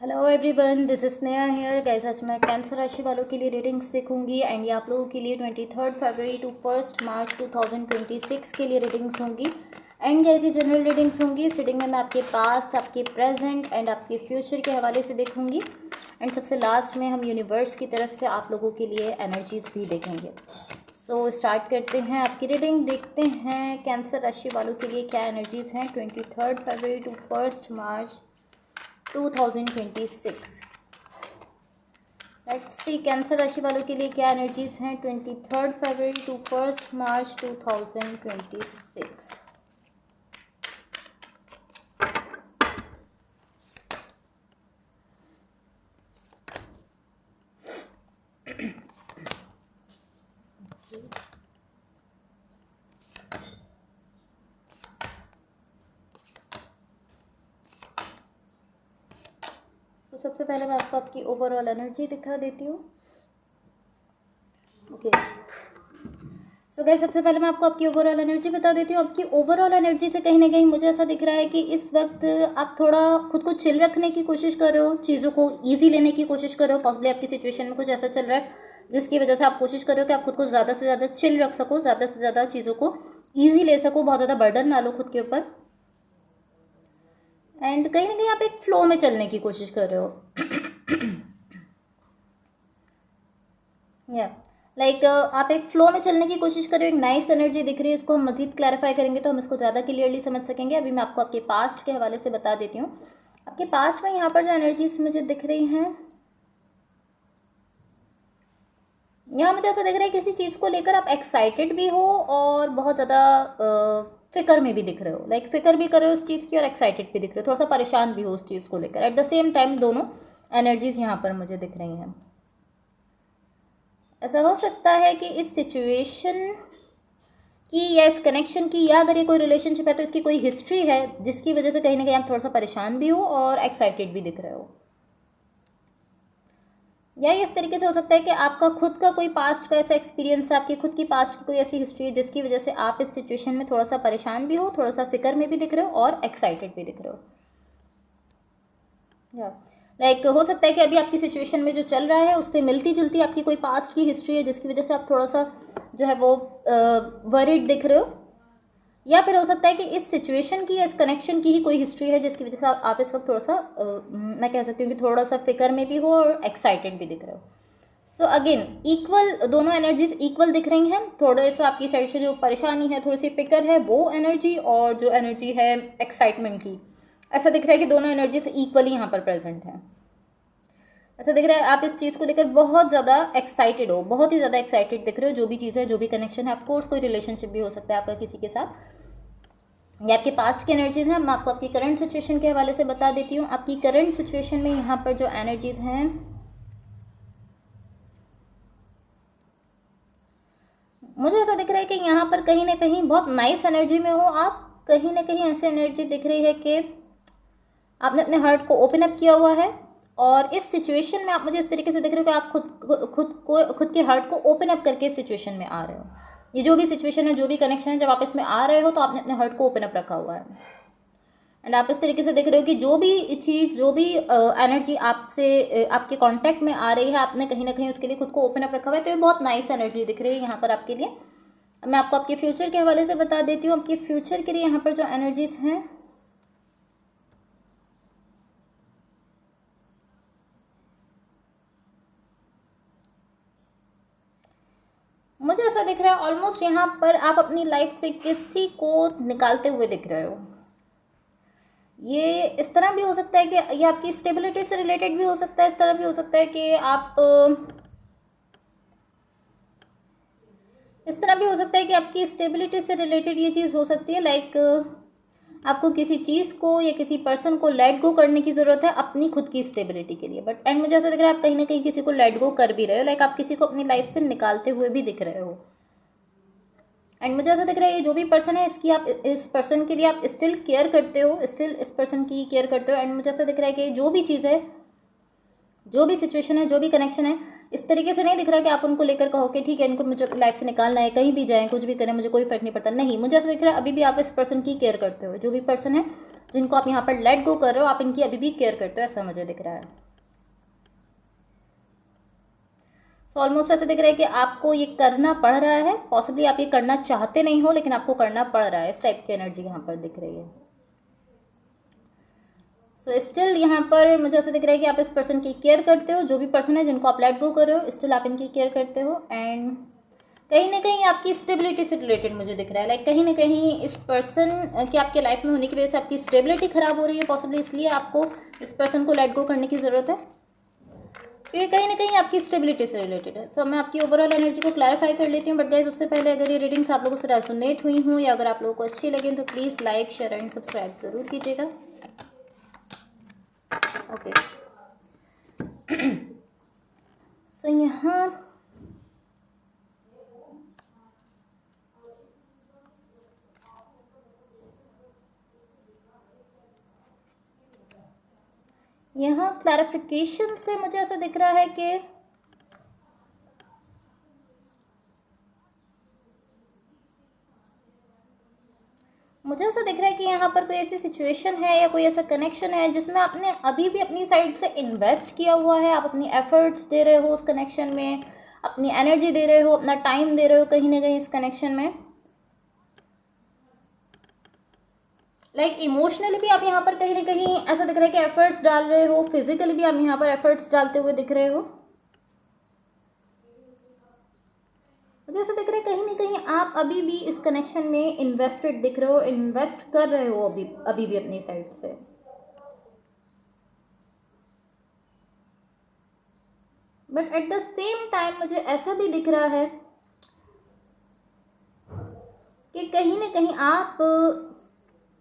Hello everyone, this is Sneha here guys. आज मैं cancer राशि वालों के लिए रीडिंग्स देखूंगी एंड ये आप लोगों के लिए 23 फरवरी टू 1 मार्च 2026 के लिए रीडिंग्स होंगी। एंड गाइस ये जनरल रीडिंग्स होंगी। इस रीडिंग में मैं आपके पास्ट, आपके प्रेजेंट एंड आपके फ्यूचर के हवाले से देखूंगी। एंड सबसे लास्ट में हम यूनिवर्स की तरफ से आप लोगों के लिए एनर्जीज भी देखेंगे। सो स्टार्ट करते हैं आपकी रीडिंग। देखते हैं कैंसर राशि वालों के लिए क्या एनर्जीज हैं 23 फरवरी टू 1 मार्च 2026। लेट्स सी कैंसर राशि वालों के लिए क्या एनर्जीज हैं 23 फरवरी टू 1 मार्च 2026। तो सबसे पहले मैं आपको आपकी ओवरऑल एनर्जी दिखा देती हूँ। ओके, सो गाइस सबसे पहले मैं आपको आपकी ओवरऑल एनर्जी बता देती हूँ। आपकी ओवरऑल एनर्जी से कहीं ना कहीं मुझे ऐसा दिख रहा है कि इस वक्त आप थोड़ा खुद को चिल रखने की कोशिश कर रहे हो, चीज़ों को ईजी लेने की कोशिश कर रहे हो। पॉसिबली आपकी सिचुएशन में कुछ ऐसा चल रहा है जिसकी वजह से आप कोशिश कर रहे हो कि आप खुद को ज़्यादा से ज़्यादा चिल रख सको, ज़्यादा से ज़्यादा चीज़ों को ईजी ले सको, बहुत ज़्यादा बर्डन ना लो खुद के ऊपर। एंड कहीं ना कहीं आप एक फ्लो में चलने की कोशिश कर रहे हो। या आप एक फ्लो में चलने की कोशिश कर रहे हो। एक नाइस एनर्जी दिख रही है। इसको हम मज़ीद क्लैरिफाई करेंगे तो हम इसको ज़्यादा क्लियरली समझ सकेंगे। अभी मैं आपको आपके पास्ट के हवाले से बता देती हूँ। आपके पास्ट में यहाँ पर जो एनर्जीज मुझे दिख रही हैं, यहाँ मुझे ऐसा दिख रहा है किसी चीज़ को लेकर आप एक्साइटेड भी हो और बहुत ज़्यादा फिक्र में भी दिख रहे हो। फिक्र भी कर रहे हो उस चीज़ की और एक्साइटेड भी दिख रहे हो, थोड़ा सा परेशान भी हो उस चीज़ को लेकर। एट द सेम टाइम दोनों एनर्जीज यहाँ पर मुझे दिख रही हैं। ऐसा हो सकता है कि इस सिचुएशन की या इस कनेक्शन की, या अगर ये कोई रिलेशनशिप है तो इसकी कोई हिस्ट्री है जिसकी वजह से कहीं ना कहीं आप थोड़ा सा परेशान भी हो और एक्साइटेड भी दिख रहे हो। या इस तरीके से हो सकता है कि आपका खुद का कोई पास्ट का ऐसा एक्सपीरियंस है, आपकी खुद की पास्ट की कोई ऐसी हिस्ट्री है जिसकी वजह से आप इस सिचुएशन में थोड़ा सा परेशान भी हो, थोड़ा सा फिक्र में भी दिख रहे हो और एक्साइटेड भी दिख रहे हो। या हो सकता है कि अभी आपकी सिचुएशन में जो चल रहा है उससे मिलती जुलती आपकी कोई पास्ट की हिस्ट्री है जिसकी वजह से आप थोड़ा सा जो है वो वरीड दिख रहे हो। या फिर हो सकता है कि इस सिचुएशन की या इस कनेक्शन की ही कोई हिस्ट्री है जिसकी वजह से आप इस वक्त थोड़ा सा मैं कह सकती हूँ कि थोड़ा सा फिक्र में भी हो और एक्साइटेड भी दिख रहे हो। सो अगेन इक्वल, दोनों एनर्जीज इक्वल दिख रही हैं। थोड़े सा आपकी साइड से जो परेशानी है, थोड़ी सी फिक्र है, वो एनर्जी, और जो एनर्जी है एक्साइटमेंट की, ऐसा दिख रहा है कि दोनों एनर्जीज इक्वली यहाँ पर प्रेजेंट हैं। ऐसा दिख रहा है आप इस चीज़ को लेकर बहुत ज़्यादा एक्साइटेड हो, बहुत ही ज़्यादा एक्साइटेड दिख रहे हो। जो भी चीज़ है, जो भी कनेक्शन है, ऑफकोर्स कोई रिलेशनशिप भी हो सकता है आपका किसी के साथ। ये आपके पास्ट की एनर्जीज हैं। मैं आपको आपकी करंट सिचुएशन के हवाले से बता देती हूँ। आपकी करंट सिचुएशन में यहाँ पर जो एनर्जीज हैं, मुझे ऐसा दिख रहा है कि यहाँ पर कहीं ना कहीं बहुत नाइस एनर्जी में हो आप। कहीं ना कहीं ऐसी एनर्जी दिख रही है कि आपने अपने हार्ट को ओपन अप किया हुआ है और इस सिचुएशन में आप, मुझे इस तरीके से दिख रहे हो कि आप खुद के हार्ट को ओपन अप करके इस सिचुएशन में आ रहे हो। ये जो भी सिचुएशन है, जो भी कनेक्शन है, जब आप इसमें आ रहे हो तो आपने अपने हार्ट को ओपन अप रखा हुआ है। एंड आप इस तरीके से देख रहे हो कि जो भी चीज़, जो भी एनर्जी आपसे आपके कांटेक्ट में आ रही है, आपने कहीं ना कहीं उसके लिए खुद को ओपन अप रखा हुआ है। तो ये बहुत नाइस एनर्जी दिख रही है यहाँ पर आपके लिए। मैं आपको आपके फ्यूचर के हवाले से बता देती हूँ। आपके फ्यूचर के लिए यहाँ पर जो एनर्जीज हैं, मुझे ऐसा दिख रहा है ऑलमोस्ट यहाँ पर आप अपनी लाइफ से किसी को निकालते हुए दिख रहे हो। ये इस तरह भी हो सकता है कि ये आपकी स्टेबिलिटी से रिलेटेड भी हो सकता है। इस तरह भी हो सकता है कि आप इस तरह भी हो सकता है कि आपकी स्टेबिलिटी से रिलेटेड ये चीज़ हो सकती है। आपको किसी चीज़ को या किसी पर्सन को लेट गो करने की ज़रूरत है अपनी खुद की स्टेबिलिटी के लिए। बट एंड मुझे ऐसा दिख रहा है आप कहीं ना कहीं किसी को लेट गो कर भी रहे हो। आप किसी को अपनी लाइफ से निकालते हुए भी दिख रहे हो। एंड मुझे ऐसा दिख रहा है ये जो भी पर्सन है, इसकी आप, इस पर्सन के लिए आप स्टिल केयर करते हो, स्टिल इस पर्सन की केयर करते हो। एंड मुझे ऐसा दिख रहा है कि जो भी चीज़ है जो भी सिचुएशन है, जो भी कनेक्शन है, इस तरीके से नहीं दिख रहा कि आप उनको लेकर कहो कि ठीक है इनको मुझे लाइफ से निकालना है, कहीं भी जाएं, कुछ भी करें, मुझे कोई फर्क नहीं पड़ता। नहीं, मुझे ऐसा दिख रहा है अभी भी आप इस पर्सन की केयर करते हो। जो भी पर्सन है जिनको आप यहाँ पर लेट गो कर रहे हो, आप इनकी अभी भी केयर करते हो, ऐसा मुझे दिख रहा है। सो ऑलमोस्ट ऐसा दिख रहा है कि आपको ये करना पड़ रहा है। पॉसिबली आप ये करना चाहते नहीं हो, लेकिन आपको करना पड़ रहा है। इस टाइप की एनर्जी यहाँ पर दिख रही है। सो स्टिल यहाँ पर मुझे ऐसा दिख रहा है कि आप इस पर्सन की केयर करते हो। जो भी पर्सन है जिनको आप लेट गो कर रहे हो, स्टिल आप इनकी केयर करते हो। एंड कहीं ना कहीं आपकी स्टेबिलिटी से रिलेटेड मुझे दिख रहा है। लाइक कहीं ना कहीं इस पर्सन की आपके लाइफ में होने की वजह से आपकी स्टेबिलिटी ख़राब हो रही है। पॉसिबली इसलिए आपको इस पर्सन को लेट गो करने की ज़रूरत है। तो ये कहीं ना कहीं आपकी स्टेबिलिटी से रिलेटेड है। सो मैं आपकी ओवरऑल एनर्जी को क्लैरिफाई कर लेती हूँ। बट गाइस, उससे पहले अगर ये रीडिंग्स आप लोगों से रेजोनेट हुई हूँ या अगर आप लोगों को अच्छी लगे तो please like, share and subscribe ज़रूर कीजिएगा। ओके। सो यहाँ क्लैरिफिकेशन से मुझे ऐसा दिख रहा है कि मुझे ऐसा दिख रहा है कि यहाँ पर कोई ऐसी सिचुएशन है या कोई ऐसा कनेक्शन है जिसमें आपने अभी भी अपनी साइड से इन्वेस्ट किया हुआ है। आप अपनी एफर्ट्स दे रहे हो उस कनेक्शन में, अपनी एनर्जी दे रहे हो, अपना टाइम दे रहे हो कहीं ना कहीं इस कनेक्शन में। लाइक इमोशनली भी आप यहाँ पर कहीं ना कहीं ऐसा दिख रहा है कि एफर्ट्स डाल रहे हो, फिजिकली भी आप यहाँ पर एफर्ट्स डालते हुए दिख रहे हो। मुझे ऐसा दिख रहा है कहीं ना कहीं आप अभी भी इस कनेक्शन में इन्वेस्टेड दिख रहे हो, इन्वेस्ट कर रहे हो अभी भी अपनी साइड से। But at the same time मुझे ऐसा भी दिख रहा है कि कहीं ना कहीं आप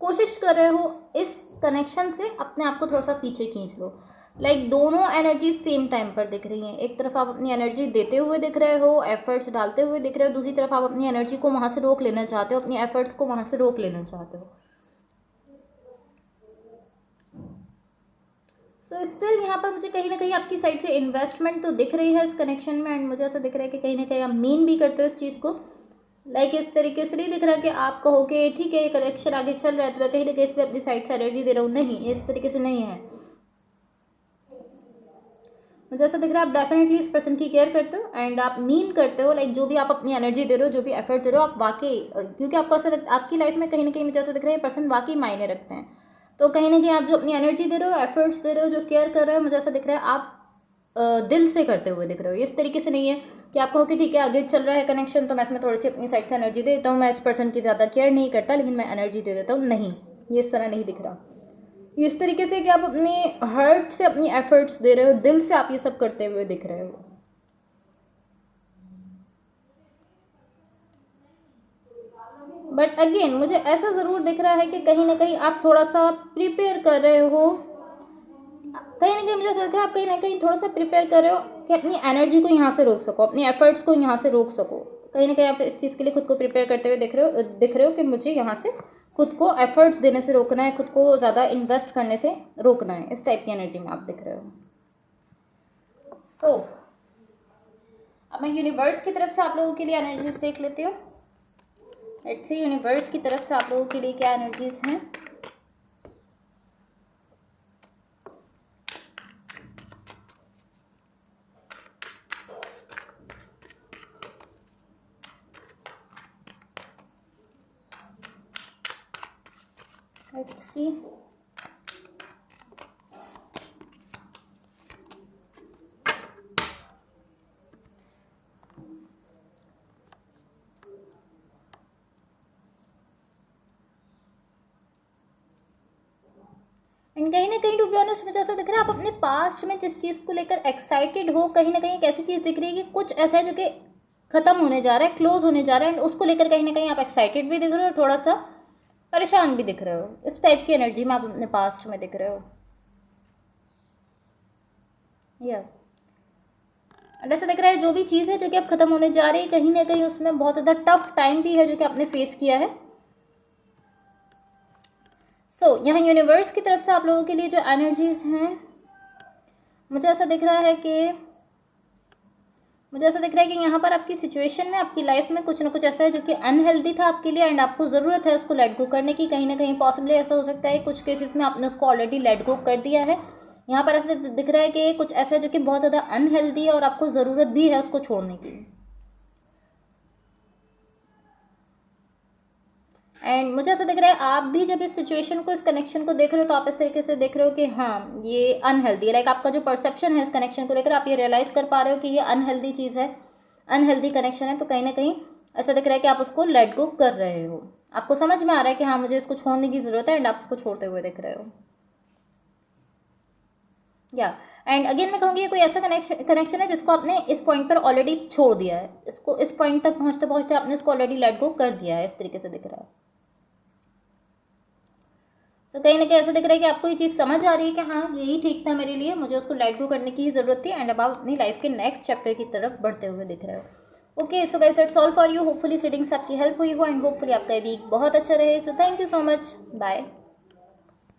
कोशिश कर रहे हो इस कनेक्शन से अपने आप को थोड़ा सा पीछे खींच लो। लाइक दोनों एनर्जी सेम टाइम पर दिख रही हैं। एक तरफ आप अपनी एनर्जी देते हुए दिख रहे हो, एफर्ट्स डालते हुए दिख रहे हो, दूसरी तरफ आप अपनी एनर्जी को वहाँ से रोक लेना चाहते हो, अपनी एफर्ट्स को वहाँ से रोक लेना चाहते हो। सो स्टिल यहाँ पर मुझे कहीं ना कहीं आपकी साइड से इन्वेस्टमेंट तो दिख रही है इस कनेक्शन में। एंड मुझे ऐसा दिख रहा है कि कहीं ना कहीं आप मीन भी करते हो इस चीज़ को। लाइक इस तरीके से नहीं दिख रहा कि आप कहो कि ठीक है ये कनेक्शन आगे चल रहा है तो मैं कहीं ना कहीं इस पर अपनी साइड से एनर्जी दे रहा हूँ। नहीं, इस तरीके से नहीं है। मुझे ऐसा दिख रहा है आप डेफिनेटली इस पर्सन की केयर करते हो एंड आप मीन करते हो। लाइक जो भी आप अपनी एनर्जी दे रहे हो, जो भी एफर्ट दे रहे हो, आप वाकई, क्योंकि आपको ऐसा लगता आपकी लाइफ में कहीं ना कहीं मुझे ऐसा दिख रहा है ये पर्सन वाकई मायने रखते हैं। तो कहीं ना कहीं आप जो अपनी एनर्जी दे रहे हो, एफर्ट्स दे रहे हो, जो केयर कर रहे हो, मुझे ऐसा दिख रहा है आप दिल से करते हुए दिख रहे हो। इस तरीके से नहीं है कि आप कहो कि ठीक है आगे चल रहा है कनेक्शन तो मैं इसमें थोड़ी सी अपनी साइड से एनर्जी दे देता हूँ, मैं इस पर्सन की ज़्यादा केयर नहीं करता लेकिन मैं एनर्जी दे देता हूँ। नहीं, ये इस तरह नहीं दिख रहा। इस तरीके से कि आप अपने हार्ट से अपनी एफर्ट्स दे रहे हो, दिल से आप ये सब करते हुए दिख रहे हो। बट अगेन मुझे ऐसा ज़रूर दिख रहा है कि कहीं ना कहीं आप थोड़ा सा प्रिपेयर कर रहे हो। कहीं ना कहीं मुझे ऐसा दिख रहा है आप कहीं ना कहीं थोड़ा सा प्रिपेयर कर रहे हो कि अपनी एनर्जी को यहाँ से रोक सको, अपनी एफर्ट्स को यहाँ से रोक सको। कहीं ना कहीं आप इस चीज़ के लिए खुद को प्रिपेयर करते हुए दिख रहे हो कि मुझे यहाँ से खुद को एफर्ट्स देने से रोकना है, खुद को ज़्यादा इन्वेस्ट करने से रोकना है। इस टाइप की एनर्जी में आप दिख रहे हो। सो अब मैं यूनिवर्स की तरफ से आप लोगों के लिए एनर्जीज देख लेती हूँ। लेट्स सी यूनिवर्स की तरफ से आप लोगों के लिए क्या एनर्जीज हैं। लेट्स सी एंड कहीं ना कहीं टू बी ऑनेस्ट मुझे ऐसा दिख रहा है आप अपने पास्ट में जिस चीज़ को लेकर एक्साइटेड हो, कहीं ना कहीं एक ऐसी चीज़ दिख रही है कि कुछ ऐसा है जो कि ख़त्म होने जा रहा है, क्लोज होने जा रहा है, एंड उसको लेकर कहीं ना कहीं आप एक्साइटेड भी दिख रहे हो और थोड़ा सा परेशान भी दिख रहे हो। इस टाइप की एनर्जी में आप अपने पास्ट में दिख रहे हो। या ऐसा दिख रहा है जो भी चीज़ है जो कि अब ख़त्म होने जा रही है, कहीं ना कहीं उसमें बहुत ज़्यादा टफ टाइम भी है जो कि आपने फेस किया है। सो यहाँ यूनिवर्स की तरफ से आप लोगों के लिए जो एनर्जीज हैं मुझे ऐसा दिख रहा है कि यहाँ पर आपकी सिचुएशन में, आपकी लाइफ में कुछ ना कुछ ऐसा है जो कि अनहेल्दी था आपके लिए, एंड आपको ज़रूरत है उसको लेट गो करने की। कहीं ना कहीं पॉसिबली ऐसा हो सकता है कुछ केसेस में आपने उसको ऑलरेडी लेट गो कर दिया है। यहाँ पर ऐसा दिख रहा है कि कुछ ऐसा है जो कि बहुत ज़्यादा अनहेल्दी है और आपको ज़रूरत भी है उसको छोड़ने की। एंड मुझे ऐसा दिख रहा है आप भी जब इस सिचुएशन को, इस कनेक्शन को देख रहे हो, तो आप इस तरीके से देख रहे हो कि हाँ ये अनहेल्दी है। लाइक आपका जो परसेप्शन है इस कनेक्शन को लेकर, आप ये रियलाइज़ कर पा रहे हो कि ये अनहेल्दी चीज़ है, अनहेल्दी कनेक्शन है। तो कहीं ना कहीं ऐसा दिख रहा है कि आप उसको लेट गो कर रहे हो। आपको समझ में आ रहा है कि हाँ मुझे इसको छोड़ने की ज़रूरत है, एंड आप उसको छोड़ते हुए दिख रहे हो। या एंड अगेन मैं कहूँगी ये कोई ऐसा कनेक्शन है जिसको आपने इस पॉइंट पर ऑलरेडी छोड़ दिया है। इसको इस पॉइंट तक पहुँचते पहुँचते आपने इसको ऑलरेडी लेट गो कर दिया है, इस तरीके से दिख रहा है। तो कहीं ना कहीं ऐसा दिख रहा है कि आपको ये चीज़ समझ आ रही है कि हाँ यही ठीक था मेरे लिए, मुझे उसको लेट गो करने की ही ज़रूरत थी, एंड अब आप अपनी लाइफ के नेक्स्ट चैप्टर की तरफ बढ़ते हुए दिख रहे हो। Okay, so guys that's all for you. Hopefully readings आपकी हेल्प हुई हो, एंड होपफुली आपका वीक बहुत अच्छा रहे। So thank you so much, bye.